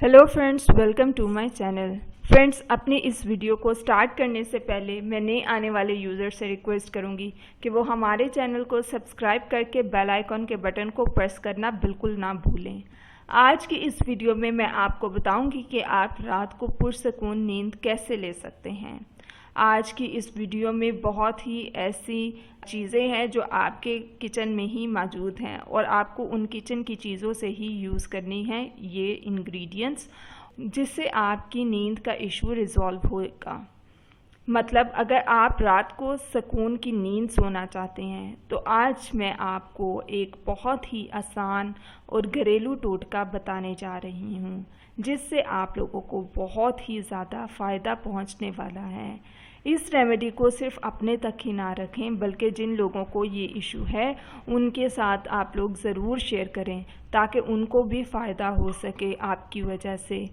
Hello friends, welcome to my channel. Friends, अपनी इस video को स्टार्ट करने से पहले मैं नए आने वाले यूज़र से रिक्वेस्ट करूंगी कि वो हमारे चैनल को सब्सक्राइब करके बेल आइकॉन के बटन को प्रेस करना बिल्कुल ना भूलें। आज की इस वीडियो में मैं आपको बताऊंगी कि आप रात को पुरसकून नींद कैसे ले सकते हैं। आज की इस वीडियो में बहुत ही ऐसी चीज़ें हैं जो आपके किचन में ही मौजूद हैं और आपको उन किचन की चीज़ों से ही यूज़ करनी है ये इंग्रेडिएंट्स, जिससे आपकी नींद का इशू रिजॉल्व होगा। मतलब अगर आप रात को सुकून की नींद सोना चाहते हैं तो आज मैं आपको एक बहुत ही आसान और घरेलू टोटका बताने जा रही हूँ, जिससे आप लोगों को बहुत ही ज़्यादा फ़ायदा पहुँचने वाला है। इस रेमेडी को सिर्फ अपने तक ही ना रखें, बल्कि जिन लोगों को ये इशू है उनके साथ आप लोग ज़रूर शेयर करें ताकि उनको भी फ़ायदा हो सके आपकी वजह से।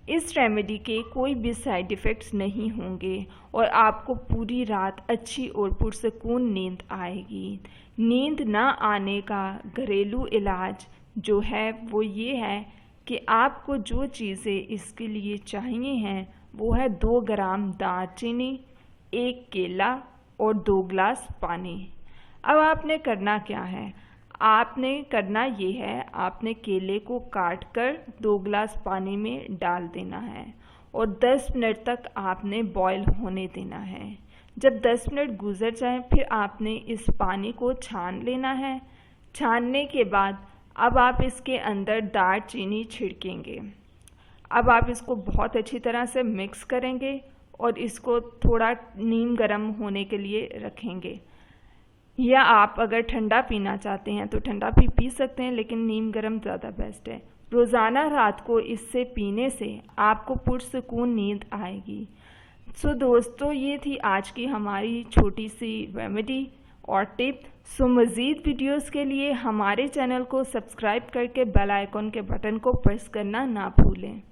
इस रेमेडी के कोई भी साइड इफ़ेक्ट्स नहीं होंगे और आपको पूरी रात अच्छी और पुरसकून नींद आएगी। नींद ना आने का घरेलू इलाज जो है वो ये है कि आपको जो चीज़ें इसके लिए चाहिए हैं वो है 2 ग्राम दालचीनी, 1 केला और 2 गिलास पानी। अब आपने करना क्या है, आपने करना ये है, आपने केले को काट कर 2 गिलास पानी में डाल देना है और 10 मिनट तक आपने बॉईल होने देना है। जब 10 मिनट गुजर जाएं फिर आपने इस पानी को छान लेना है। छानने के बाद अब आप इसके अंदर दालचीनी छिड़केंगे। अब आप इसको बहुत अच्छी तरह से मिक्स करेंगे और इसको थोड़ा नीम गर्म होने के लिए रखेंगे, या आप अगर ठंडा पीना चाहते हैं तो ठंडा भी पी सकते हैं, लेकिन नीम गर्म ज़्यादा बेस्ट है। रोज़ाना रात को इससे पीने से आपको पुरसकून नींद आएगी। सो दोस्तों, ये थी आज की हमारी छोटी सी रेमेडी और टिप। सो मज़ीद वीडियोस के लिए हमारे चैनल को सब्सक्राइब करके बेल आइकॉन के बटन को प्रेस करना ना भूलें।